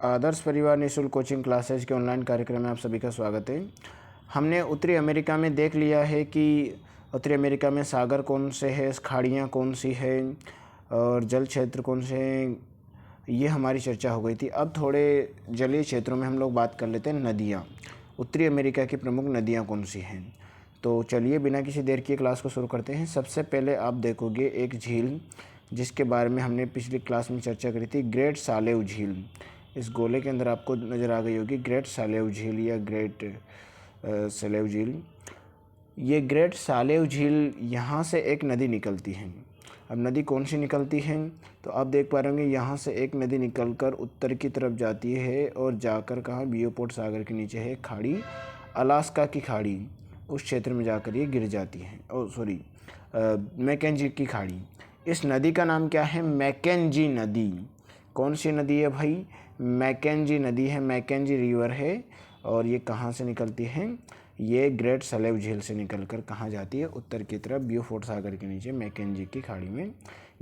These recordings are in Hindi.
आदर्श परिवार निःशुल्क कोचिंग क्लासेज के ऑनलाइन कार्यक्रम में आप सभी का स्वागत है। हमने उत्तरी अमेरिका में देख लिया है कि उत्तरी अमेरिका में सागर कौन से है, खाड़ियाँ कौन सी है और जल क्षेत्र कौन से हैं, ये हमारी चर्चा हो गई थी। अब थोड़े जलीय क्षेत्रों में हम लोग बात कर लेते हैं नदियाँ। उत्तरी अमेरिका की प्रमुख नदियाँ कौन सी हैं। तो चलिए बिना किसी देर किए क्लास को शुरू करते हैं। सबसे पहले आप देखोगे एक झील जिसके बारे में हमने पिछली क्लास में चर्चा करी थी, ग्रेट सालेव झील। इस गोले के अंदर आपको नज़र आ गई होगी ग्रेट सालेव झील या ग्रेट सालेव झील। ये ग्रेट सालेव झील यहाँ से एक नदी निकलती है। अब नदी कौन सी निकलती है तो आप देख पा रहे होंगे, यहाँ से एक नदी निकलकर उत्तर की तरफ जाती है और जाकर कहाँ, बियोपोर्ट सागर के नीचे है खाड़ी, अलास्का की खाड़ी, उस क्षेत्र में जाकर ये गिर जाती है। मैकेंजी की खाड़ी। इस नदी का नाम क्या है? मैकेंजी नदी। कौन सी नदी है भाई? मैकेंजी नदी है, मैकेंजी रिवर है। और ये कहाँ से निकलती है? ये ग्रेट सलेव झील से निकलकर कहाँ जाती है? उत्तर की तरफ बियोफोर्ट सागर के नीचे मैकेंजी की खाड़ी में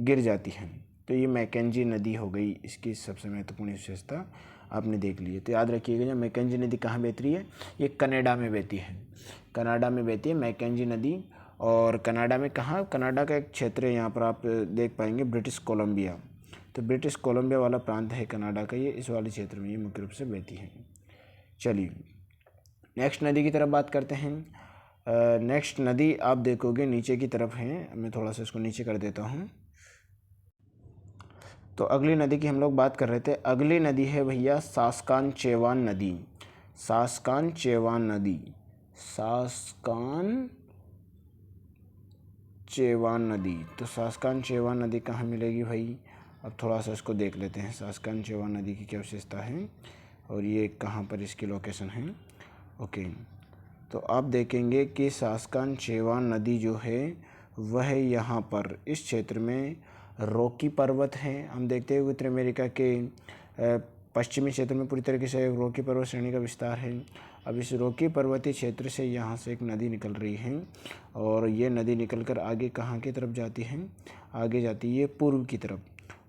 गिर जाती है। तो ये मैकेंजी नदी हो गई, इसकी सबसे महत्वपूर्ण विशेषता आपने देख ली है। तो याद रखिएगा, जब मैकेंजी नदी कहाँ बहती है, ये कनाडा में बहती है। कनाडा में बहती है मैकेंजी नदी। और कनाडा में कहाँ? कनाडा का एक क्षेत्र है, यहाँ पर आप देख पाएंगे ब्रिटिश कोलंबिया। तो ब्रिटिश कोलंबिया वाला प्रांत है कनाडा का, ये इस वाले क्षेत्र में ये मुख्य रूप से बहती है। चलिए नेक्स्ट नदी की तरफ बात करते हैं। नेक्स्ट नदी आप देखोगे नीचे की तरफ है, मैं थोड़ा सा इसको नीचे कर देता हूँ। तो अगली नदी की हम लोग बात कर रहे थे। अगली नदी है भैया सास्कानचेवान नदी। सास्कानचेवान नदी, सास्कानचेवान नदी। तो सास्कानचेवान नदी कहाँ मिलेगी भाई? अब थोड़ा सा इसको देख लेते हैं, सास्कानचेवान नदी की क्या विशेषता है और ये कहाँ पर इसकी लोकेशन है। ओके, तो आप देखेंगे कि सास्कानचेवान नदी जो है वह यहाँ पर इस क्षेत्र में रॉकी पर्वत हैं। हम देखते हैं उत्तर अमेरिका के पश्चिमी क्षेत्र में पूरी तरीके से रॉकी पर्वत श्रेणी का विस्तार है। अब इस रॉकी पर्वतीय क्षेत्र से यहाँ से एक नदी निकल रही है और ये नदी निकलकर आगे कहाँ की तरफ जाती है? आगे जाती है पूर्व की तरफ।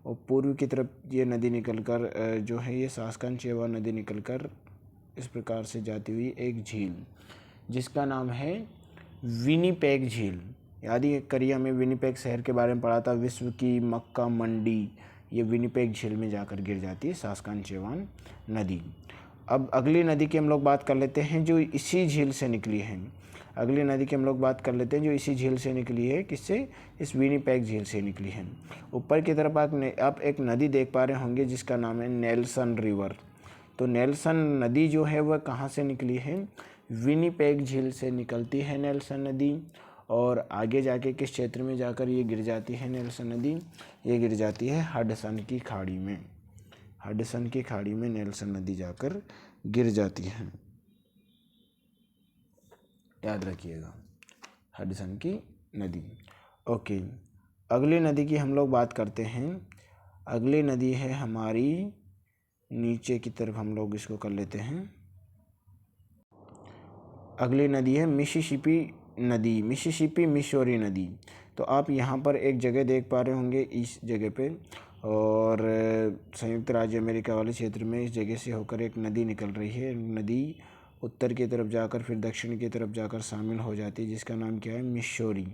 और पूर्व की तरफ ये नदी निकलकर जो है ये सास्कानचेवान नदी निकलकर इस प्रकार से जाती हुई एक झील जिसका नाम है विनिपेग झील। याद ही करिए, हमें विनिपेग शहर के बारे में पढ़ा था, विश्व की मक्का मंडी, ये विनिपेग झील में जाकर गिर जाती है सास्कानचेवान नदी। अब अगली नदी की हम लोग बात कर लेते हैं जो इसी झील से निकली है। अगली नदी की हम लोग बात कर लेते हैं जो इसी झील से निकली है। किससे? इस विनिपेग झील से निकली है। ऊपर की तरफ आप एक नदी देख पा रहे होंगे जिसका नाम है नेल्सन रिवर। तो नेल्सन नदी जो है वह कहाँ से निकली है? विनिपेग झील से निकलती है नेल्सन नदी। और आगे जाके किस क्षेत्र में जाकर ये गिर जाती है नेल्सन नदी? ये गिर जाती है हडसन की खाड़ी में। हडसन की खाड़ी में नेल्सन नदी जाकर गिर जाती है, याद रखिएगा, हडसन की नदी। ओके, अगली नदी की हम लोग बात करते हैं। अगली नदी है हमारी नीचे की तरफ, हम लोग इसको कर लेते हैं। अगली नदी है मिसिसिपी नदी, मिसिसिपी मिसौरी नदी। तो आप यहाँ पर एक जगह देख पा रहे होंगे इस जगह पे, और संयुक्त राज्य अमेरिका वाले क्षेत्र में इस जगह से होकर एक नदी निकल रही है। नदी उत्तर की तरफ जाकर फिर दक्षिण की तरफ जाकर शामिल हो जाती है जिसका नाम क्या है? मिसौरी।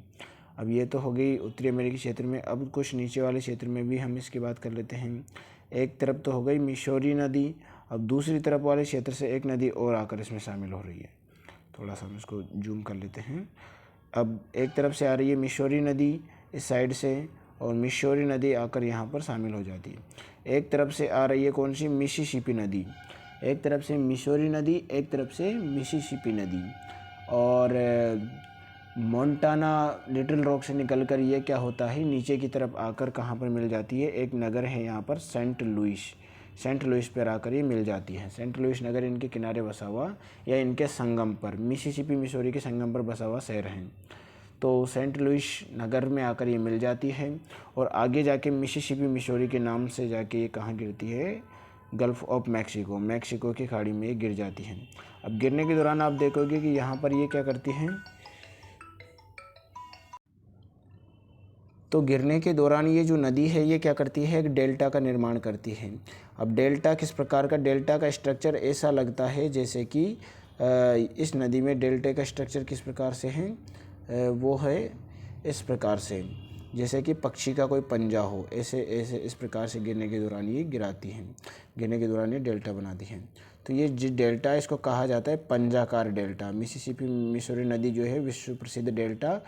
अब ये तो हो गई उत्तरी अमेरिकी क्षेत्र में। अब कुछ नीचे वाले क्षेत्र में भी हम इसकी बात कर लेते हैं। एक तरफ तो हो गई मिसौरी नदी, अब दूसरी तरफ वाले क्षेत्र से एक नदी और आकर इसमें शामिल हो रही है। थोड़ा सा हम इसको जूम कर लेते हैं। अब एक तरफ से आ रही है मिसौरी नदी इस साइड से, और मिसौरी नदी आकर यहाँ पर शामिल हो जाती है। एक तरफ से आ रही है कौन सी? मिसिसिपी नदी। एक तरफ से मिसौरी नदी, एक तरफ से मिसिसिपी नदी। और मोंटाना लिटिल रॉक से निकलकर ये क्या होता है, नीचे की तरफ आकर कहाँ पर मिल जाती है? एक नगर है यहाँ पर सेंट लुइस। सेंट लुइस पर आकर ये मिल जाती है। सेंट लुइस नगर इनके किनारे बसा हुआ या इनके संगम पर, मिसिसिपी मिसौरी के संगम पर बसा हुआ शहर है। तो सेंट लुइस नगर में आकर ये मिल जाती है और आगे जाके मिसिसिपी मिसौरी के नाम से जाके ये कहाँ गिरती है? गल्फ़ ऑफ मैक्सिको, मैक्सिको की खाड़ी में ये गिर जाती है। अब गिरने के दौरान आप देखोगे कि यहाँ पर ये क्या करती हैं? तो गिरने के दौरान ये जो नदी है ये क्या करती है, एक डेल्टा का निर्माण करती है। अब डेल्टा किस प्रकार का, डेल्टा का स्ट्रक्चर ऐसा लगता है जैसे कि इस नदी में डेल्टा का स्ट्रक्चर किस प्रकार से है, वो है इस प्रकार से, जैसे कि पक्षी का कोई पंजा हो, ऐसे ऐसे इस प्रकार से गिरने के दौरान ये गिराती हैं, गिरने के दौरान ये डेल्टा बनाती हैं। तो ये जो डेल्टा है इसको कहा जाता है पंजाकार डेल्टा। मिसिसिपी मिसौरी नदी जो है विश्व प्रसिद्ध डेल्टा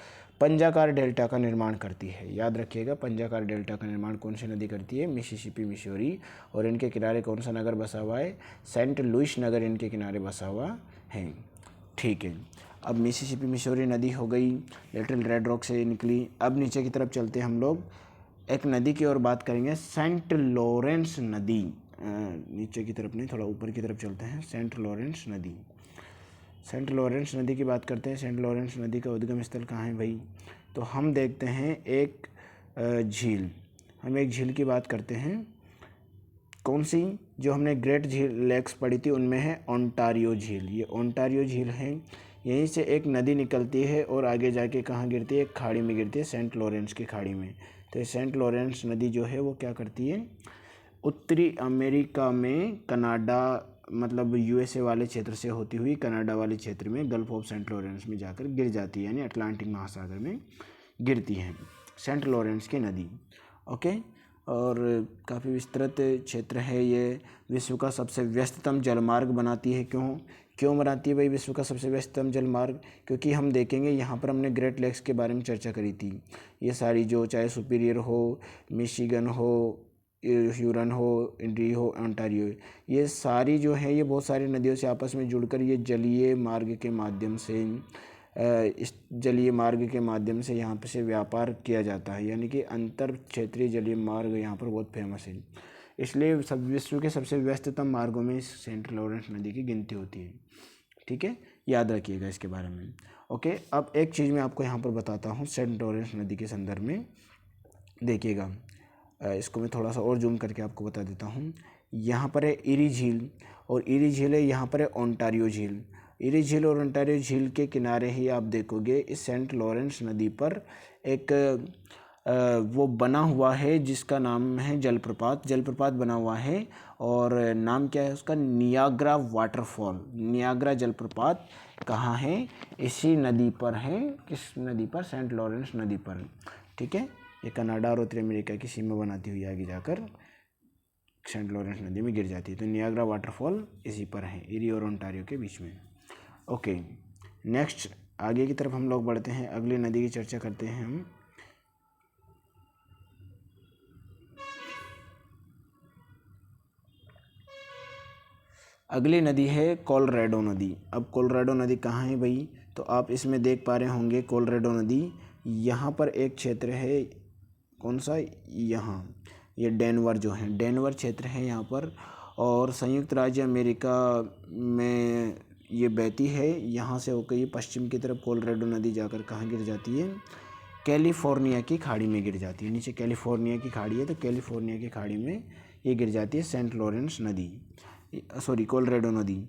पंजाकार डेल्टा का निर्माण करती है। याद रखिएगा, पंजाकार डेल्टा का निर्माण कौन सी नदी करती है, मिसिसिपी मिसौरी। और इनके किनारे कौन सा नगर बसा हुआ है, सेंट लुइस नगर इनके किनारे बसा हुआ है। ठीक है, अब मिसिसिपी मिसौरी नदी हो गई, लिटिल रेड रॉक से निकली। अब नीचे की तरफ चलते हैं हम लोग, एक नदी की और बात करेंगे, सेंट लॉरेंस नदी। नीचे की तरफ नहीं, थोड़ा ऊपर की तरफ चलते हैं, सेंट लॉरेंस नदी। सेंट लॉरेंस नदी की बात करते हैं। सेंट लॉरेंस नदी का उद्गम स्थल कहाँ है भाई, तो हम देखते हैं एक झील, हम एक झील की बात करते हैं। कौन सी, जो हमने ग्रेट झील लेक्स पढ़ी थी उनमें है ओंटारियो झील। ये ओंटारियो झील है, यहीं से एक नदी निकलती है और आगे जाके कहाँ गिरती है, एक खाड़ी में गिरती है, सेंट लॉरेंस की खाड़ी में। तो सेंट लॉरेंस नदी जो है वो क्या करती है, उत्तरी अमेरिका में कनाडा मतलब यूएसए वाले क्षेत्र से होती हुई कनाडा वाले क्षेत्र में गल्फ ऑफ सेंट लॉरेंस में जाकर गिर जाती है, यानी अटलांटिक महासागर में गिरती है सेंट लॉरेंस की नदी। ओके, और काफ़ी विस्तृत क्षेत्र है ये, विश्व का सबसे व्यस्ततम जलमार्ग बनाती है। क्यों बनाती है भाई विश्व का सबसे व्यस्ततम जलमार्ग, क्योंकि हम देखेंगे यहाँ पर हमने ग्रेट लेक्स के बारे में चर्चा करी थी। ये सारी जो चाहे सुपीरियर हो, मिशिगन हो, ह्यूरन हो, इंडी हो, ओंटारियो, ये सारी जो है ये बहुत सारी नदियों से आपस में जुड़कर ये जलीय मार्ग के माध्यम से इस जलीय मार्ग के माध्यम से यहाँ पे से व्यापार किया जाता है, यानी कि अंतर क्षेत्रीय जलीय मार्ग यहाँ पर बहुत फेमस है। इसलिए सब विश्व के सबसे व्यस्ततम मार्गों में सेंट लॉरेंस नदी की गिनती होती है। ठीक है, याद रखिएगा इसके बारे में। ओके, अब एक चीज़ मैं आपको यहाँ पर बताता हूँ सेंट लॉरेंस नदी के संदर्भ में। देखिएगा, इसको मैं थोड़ा सा और जूम करके आपको बता देता हूँ। यहाँ पर है इरी झील, और इरी झील है, यहाँ पर है ओंटारियो झील। इरी झील और ओंटारियो झील के किनारे ही आप देखोगे इस सेंट लॉरेंस नदी पर एक वो बना हुआ है जिसका नाम है जलप्रपात बना हुआ है, और नाम क्या है उसका, नियाग्रा वाटरफॉल। नियाग्रा जलप्रपात कहाँ है, इसी नदी पर है। किस नदी पर, सेंट लॉरेंस नदी पर। ठीक है, ये कनाडा और उत्तरी अमेरिका की सीमा बनाती हुई आगे जाकर सेंट लॉरेंस नदी में गिर जाती है। तो नियाग्रा वाटरफॉल इसी पर है, इरी और ओंटारियो के बीच में। ओके, नेक्स्ट आगे की तरफ हम लोग बढ़ते हैं, अगली नदी की चर्चा करते हैं हम। अगली नदी है कोलोराडो नदी। अब कोलोराडो नदी कहाँ है भाई, तो आप इसमें देख पा रहे होंगे कोलोराडो नदी, यहाँ पर एक क्षेत्र है, कौन सा, यहाँ ये डेनवर जो है, डेनवर क्षेत्र है यहाँ पर, और संयुक्त राज्य अमेरिका में ये बहती है। यहाँ से होकर ये पश्चिम की तरफ कोलोराडो नदी जाकर कहाँ गिर जाती है, कैलिफोर्निया की खाड़ी में गिर जाती है। नीचे कैलिफोर्निया की खाड़ी है, तो कैलिफोर्निया की खाड़ी में ये गिर जाती है सेंट लॉरेंस नदी, सॉरी कोलोराडो नदी।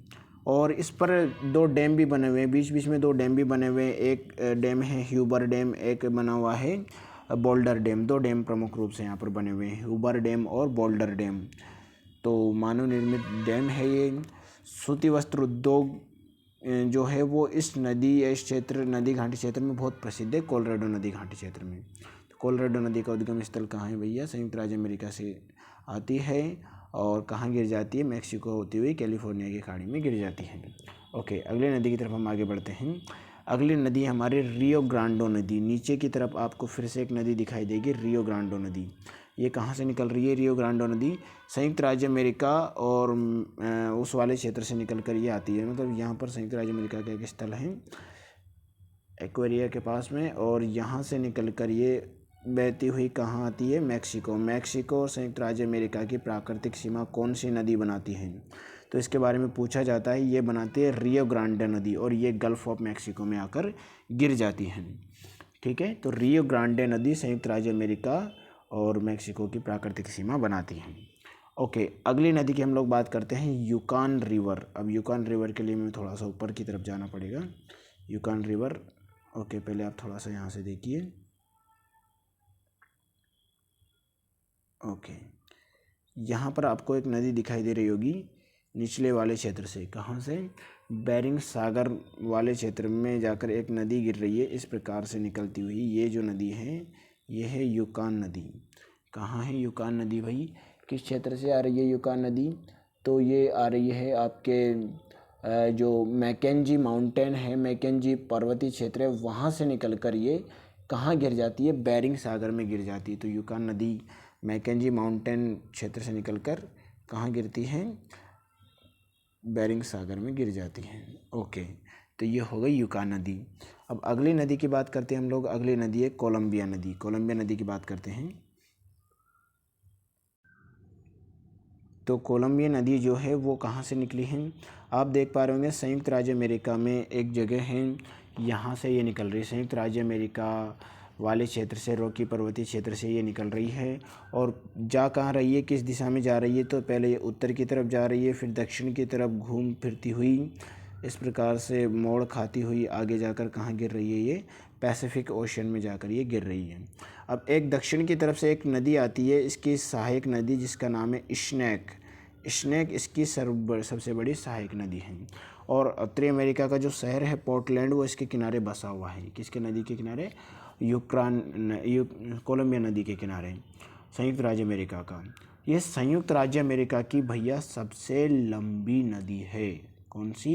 और इस पर दो डैम भी बने हुए हैं, बीच बीच में दो डैम भी बने हुए हैं। एक डैम है ह्यूबर डैम, एक बना हुआ है बोल्डर डैम। दो डैम प्रमुख रूप से यहाँ पर बने हुए हैं, ह्यूबर डैम और बोल्डर डैम। तो मानव निर्मित डैम है ये। सूती वस्त्र उद्योग जो है वो इस नदी या इस क्षेत्र नदी घाटी क्षेत्र में बहुत प्रसिद्ध है, कोलोराडो नदी घाटी क्षेत्र में। तो कोलोराडो नदी का उद्गम स्थल कहाँ है भैया, संयुक्त राज्य अमेरिका से आती है और कहाँ गिर जाती है, मैक्सिको होती हुई कैलिफोर्निया की खाड़ी में गिर जाती है। ओके, अगली नदी की तरफ हम आगे बढ़ते हैं। अगली नदी हमारी रियो ग्रांडो नदी। नीचे की तरफ आपको फिर से एक नदी दिखाई देगी, रियो ग्रांडो नदी। ये कहाँ से निकल रही है, रियो ग्रांडो नदी संयुक्त राज्य अमेरिका और उस वाले क्षेत्र से निकल कर ये आती है। मतलब यहाँ पर संयुक्त राज्य अमेरिका का एक स्थल है एक्वेरिया के पास में, और यहाँ से निकल कर ये बहती हुई कहाँ आती है, मैक्सिको। मैक्सिको और संयुक्त राज्य अमेरिका की प्राकृतिक सीमा कौन सी नदी बनाती है, तो इसके बारे में पूछा जाता है। ये बनाती है रियो ग्रांडे नदी, और ये गल्फ ऑफ मैक्सिको में आकर गिर जाती है। ठीक है, तो रियो ग्रांडे नदी संयुक्त राज्य अमेरिका और मैक्सिको की प्राकृतिक सीमा बनाती हैं। ओके, अगली नदी की हम लोग बात करते हैं यूकान रिवर। अब यूकान रिवर के लिए हमें थोड़ा सा ऊपर की तरफ जाना पड़ेगा। यूकान रिवर, ओके, पहले आप थोड़ा सा यहाँ से देखिए। ओके, यहाँ पर आपको एक नदी दिखाई दे रही होगी निचले वाले क्षेत्र से। कहाँ से? बेरिंग सागर वाले क्षेत्र में जाकर एक नदी गिर रही है इस प्रकार से निकलती हुई। ये जो नदी है ये है यूकान नदी। कहाँ है यूकान नदी भाई? किस क्षेत्र से आ रही है यूकान नदी? तो ये आ रही है आपके जो मैकेंजी माउंटेन है, मैकेंजी पर्वतीय क्षेत्र है, वहाँ से निकलकर ये कहाँ गिर जाती है? बेरिंग सागर में गिर जाती है। तो यूकान नदी मैकेंजी माउंटेन क्षेत्र से निकलकर कहाँ गिरती है? बेरिंग सागर में गिर जाती है। ओके, तो ये हो गई यूकान नदी। अब अगली नदी की बात करते हैं हम लोग। अगली नदी है कोलंबिया नदी। कोलंबिया नदी की बात करते हैं। तो कोलंबिया नदी जो है वो कहाँ से निकली है? आप देख पा रहे होंगे संयुक्त राज्य अमेरिका में एक जगह है, यहाँ से ये निकल रही है। संयुक्त राज्य अमेरिका वाले क्षेत्र से, रॉकी पर्वतीय क्षेत्र से ये निकल रही है। और जा कहाँ रही है, किस दिशा में जा रही है? तो पहले ये उत्तर की तरफ जा रही है, फिर दक्षिण की तरफ घूम फिरती हुई इस प्रकार से मोड़ खाती हुई आगे जाकर कहाँ गिर रही है? ये पैसिफिक ओशन में जाकर ये गिर रही है। अब एक दक्षिण की तरफ से एक नदी आती है, इसकी सहायक नदी जिसका नाम है स्नेक। स्नेक इसकी सबसे बड़ी सहायक नदी है। और उत्तरी अमेरिका का जो शहर है पोर्टलैंड, वो इसके किनारे बसा हुआ है। किसके नदी के किनारे? कोलंबिया नदी के किनारे, संयुक्त राज्य अमेरिका का। ये संयुक्त राज्य अमेरिका की भैया सबसे लंबी नदी है। कौन सी?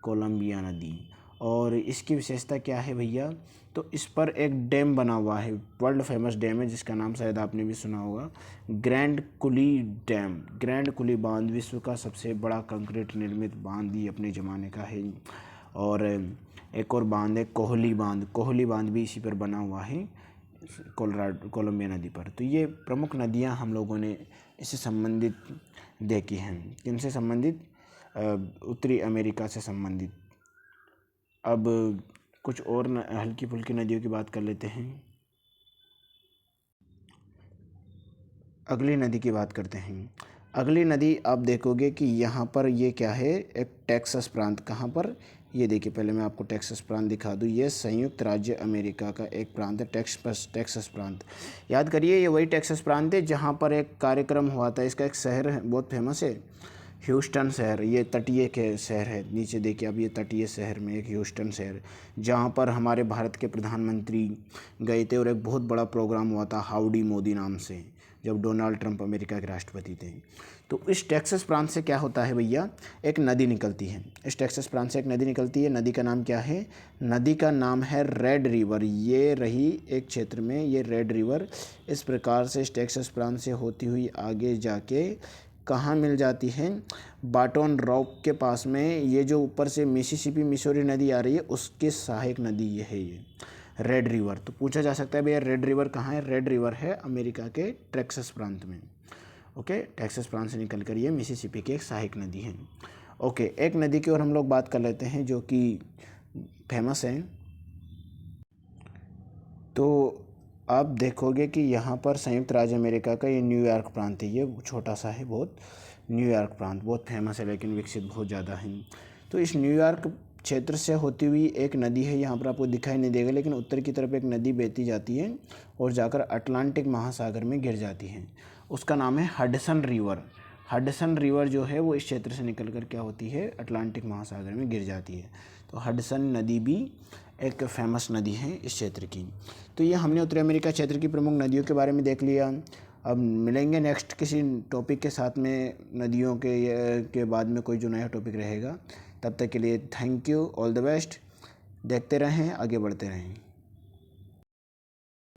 कोलंबिया नदी। और इसकी विशेषता क्या है भैया? तो इस पर एक डैम बना हुआ है, वर्ल्ड फेमस डैम है जिसका नाम शायद आपने भी सुना होगा, ग्रैंड कुली डैम। ग्रैंड कुली बांध विश्व का सबसे बड़ा कंक्रीट निर्मित बांध ही अपने ज़माने का है। और एक और बांध है कोहली बांध। कोहली बांध भी इसी पर बना हुआ है कोलंबिया नदी पर। तो ये प्रमुख नदियां हम लोगों ने इससे संबंधित देखी हैं। किनसे संबंधित? उत्तरी अमेरिका से संबंधित। अब कुछ और हल्की फुल्की नदियों की बात कर लेते हैं। अगली नदी की बात करते हैं। अगली नदी आप देखोगे कि यहाँ पर ये क्या है? एक टेक्सास प्रांत। कहाँ पर? ये देखिए, पहले मैं आपको टेक्सास प्रांत दिखा दूँ। ये संयुक्त राज्य अमेरिका का एक प्रांत है, टेक्सास प्रांत। याद करिए, ये वही टेक्सास प्रांत है जहाँ पर एक कार्यक्रम हुआ था। इसका एक शहर है बहुत फेमस है, ह्यूस्टन शहर। ये तटीय के शहर है। नीचे देखिए अब ये तटीय शहर में एक ह्यूस्टन शहर, जहाँ पर हमारे भारत के प्रधानमंत्री गए थे और एक बहुत बड़ा प्रोग्राम हुआ था हाउडी मोदी नाम से, जब डोनाल्ड ट्रंप अमेरिका के राष्ट्रपति थे। तो इस टेक्सास प्रांत से क्या होता है भैया? एक नदी निकलती है। इस टेक्सास प्रांत से एक नदी निकलती है। नदी का नाम क्या है? नदी का नाम है रेड रिवर। ये रही एक क्षेत्र में, ये रेड रिवर इस प्रकार से इस टेक्सास प्रांत से होती हुई आगे जाके कहाँ मिल जाती है? बाटन रॉक के पास में। ये जो ऊपर से मिसिसिपी मिसौरी नदी आ रही है उसकी सहायक नदी ये है, ये रेड रिवर। तो पूछा जा सकता है भैया रेड रिवर कहाँ है? रेड रिवर है अमेरिका के टेक्सास प्रांत में। ओके, टेक्सास प्रांत से निकल कर ये मिसिसिपी की एक सहायक नदी है। ओके, एक नदी की और हम लोग बात कर लेते हैं जो कि फेमस है। तो आप देखोगे कि यहाँ पर संयुक्त राज्य अमेरिका का ये न्यूयॉर्क प्रांत है। ये छोटा सा है बहुत, न्यूयॉर्क प्रांत बहुत फेमस है लेकिन विकसित बहुत ज़्यादा है। तो इस न्यूयॉर्क क्षेत्र से होती हुई एक नदी है, यहाँ पर आपको दिखाई नहीं देगा लेकिन उत्तर की तरफ एक नदी बहती जाती है और जाकर अटलांटिक महासागर में गिर जाती है। उसका नाम है हडसन रिवर। हडसन रिवर जो है वो इस क्षेत्र से निकल कर क्या होती है? अटलांटिक महासागर में गिर जाती है। तो हडसन नदी भी एक फेमस नदी है इस क्षेत्र की। तो ये हमने उत्तरी अमेरिका क्षेत्र की प्रमुख नदियों के बारे में देख लिया। अब मिलेंगे नेक्स्ट किसी टॉपिक के साथ में, नदियों के बाद में कोई जो नया टॉपिक रहेगा। तब तक के लिए thank you, all the best. देखते रहें, आगे बढ़ते रहें।